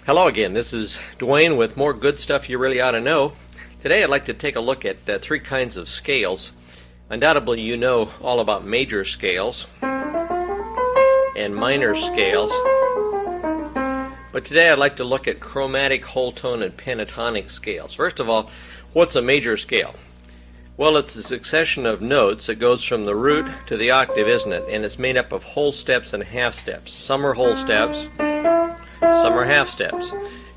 Hello again, this is Dwayne with more good stuff you really ought to know. Today I'd like to take a look at three kinds of scales. Undoubtedly you know all about major scales and minor scales, but today I'd like to look at chromatic, whole-tone, and pentatonic scales. First of all, what's a major scale? Well, it's a succession of notes that goes from the root to the octave, isn't it? And it's made up of whole steps and half steps. Some are whole steps, some are half steps.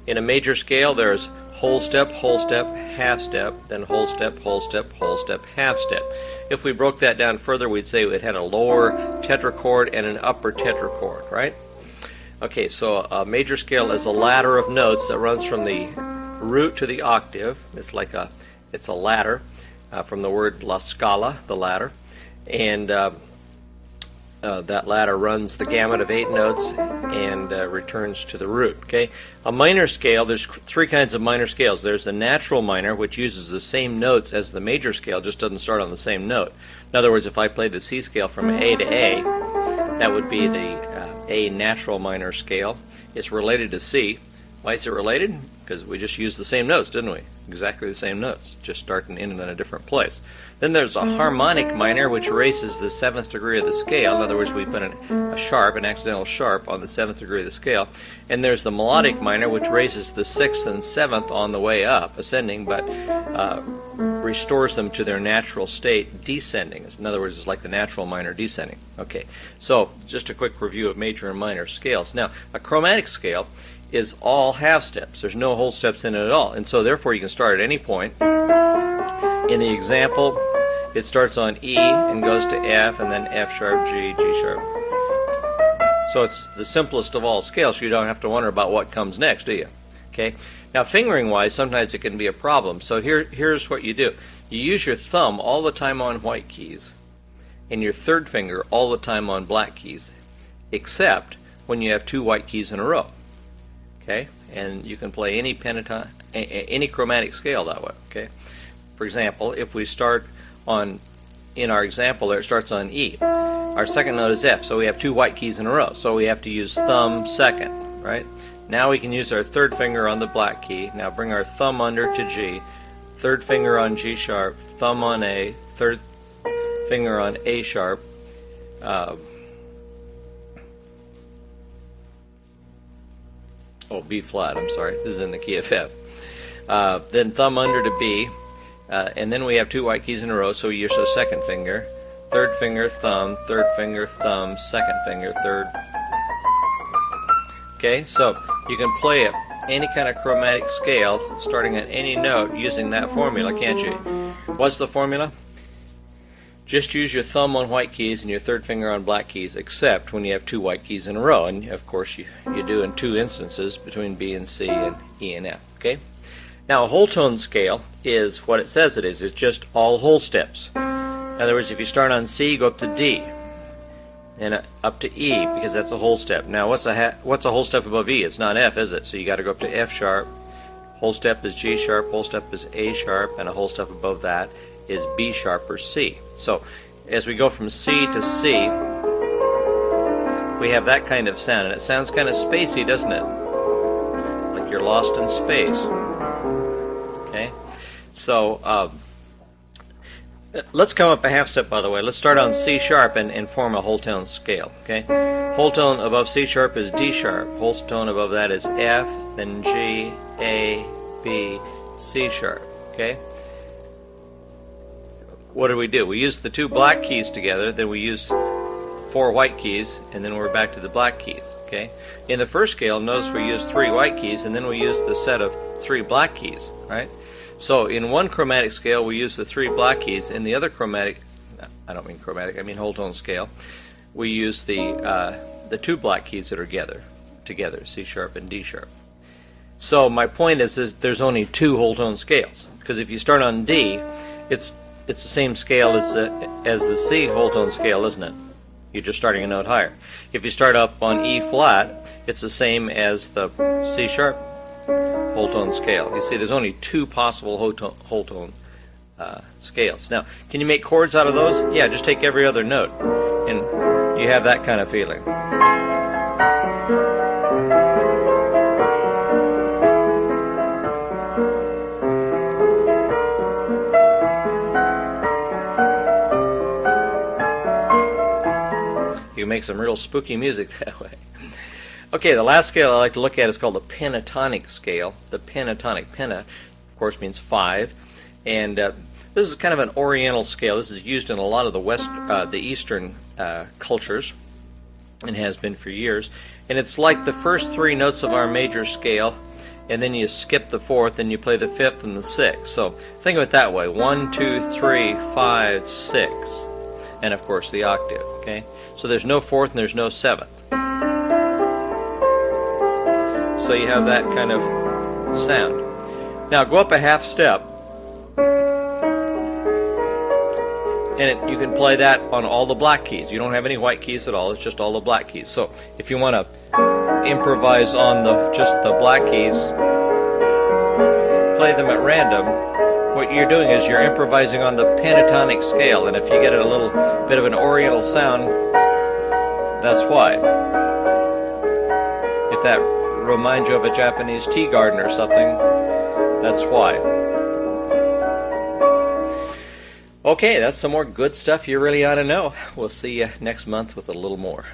In a major scale, there's whole step, half step, then whole step, half step. If we broke that down further, we'd say it had a lower tetrachord and an upper tetrachord, right? Okay, so a major scale is a ladder of notes that runs from the root to the octave. It's a ladder from the word la scala, the ladder, and that ladder runs the gamut of 8 notes and returns to the root. Okay, a minor scale, there's three kinds of minor scales. There's the natural minor, which uses the same notes as the major scale, just doesn't start on the same note. In other words, if I played the C scale from A to A, that would be the A natural minor scale. It's related to C. Why is it related? Because we just used the same notes, didn't we? Exactly the same notes, just starting in a different place. Then there's a harmonic minor, which raises the 7th degree of the scale. In other words, we put a sharp, an accidental sharp, on the 7th degree of the scale. And there's the melodic minor, which raises the 6th and 7th on the way up, ascending, but restores them to their natural state, descending. In other words, it's like the natural minor descending. Okay, so just a quick review of major and minor scales. Now, a chromatic scale is all half steps. There's no whole steps in it at all. And so therefore you can start at any point. In the example, it starts on E and goes to F, and then F sharp, G, G sharp. So it's the simplest of all scales, so you don't have to wonder about what comes next, do you? Okay. Now fingering wise, sometimes it can be a problem. So here's what you do. You use your thumb all the time on white keys and your third finger all the time on black keys, except when you have 2 white keys in a row. Okay, and you can play any chromatic scale that way. Okay, for example, if we start in our example there, it starts on E. Our second note is F, so we have 2 white keys in a row. So we have to use thumb second, right? Now we can use our third finger on the black key. Now bring our thumb under to G, third finger on G sharp, thumb on A, third finger on A sharp. B flat, I'm sorry, this is in the key of F. Then thumb under to B, and then we have 2 white keys in a row, so we use the second finger, third finger, thumb, second finger, third. Okay, so you can play any kind of chromatic scale starting at any note using that formula, can't you? What's the formula? Just use your thumb on white keys and your third finger on black keys, except when you have 2 white keys in a row. And of course you do in 2 instances between B and C and E and F. Okay? Now a whole tone scale is what it says it is. It's just all whole steps. In other words, if you start on C, go up to D, and up to E, because that's a whole step. Now what's a whole step above E? It's not F, is it? So you got to go up to F sharp. Whole step is G sharp. Whole step is A sharp, and a whole step above that is B sharp or C. So as we go from C to C, we have that kind of sound, and it sounds kind of spacey, doesn't it? Like you're lost in space. Okay, so let's come up a half step, by the way. Let's start on C sharp and form a whole tone scale. Okay, whole tone above C sharp is D sharp. Whole tone above that is F, then G, A, B, C sharp. Okay. What do? We use the 2 black keys together, then we use 4 white keys, and then we're back to the black keys. Okay. In the first scale, notice we use 3 white keys, and then we use the set of 3 black keys. Right. So in one chromatic scale, we use the 3 black keys. In the other chromatic, I don't mean chromatic, I mean whole tone scale, we use the 2 black keys that are together, C sharp and D sharp. So my point is there's only 2 whole tone scales, because if you start on D, it's the same scale as the C whole tone scale, isn't it? You're just starting a note higher. If you start up on E flat, it's the same as the C sharp whole tone scale. You see, there's only 2 possible whole tone scales. Now, can you make chords out of those? Yeah, just take every other note, and you have that kind of feeling. make some real spooky music that way. Okay, the last scale I like to look at is called the pentatonic scale. The pentatonic, penta, of course, means 5. And this is kind of an oriental scale. This is used in a lot of the Eastern cultures, and has been for years. And it's like the first 3 notes of our major scale, and then you skip the 4th, and you play the 5th and the 6th. So think of it that way: 1, 2, 3, 5, 6, and of course the octave. Okay, so there's no 4th and there's no 7th. So you have that kind of sound. Now go up a half step, and you can play that on all the black keys. You don't have any white keys at all. It's just all the black keys. So if you want to improvise on just the black keys, play them at random, what you're doing is you're improvising on the pentatonic scale. And if you get a little bit of an oriental sound, that's why. If that reminds you of a Japanese tea garden or something, that's why. Okay, that's some more good stuff you really ought to know. We'll see you next month with a little more.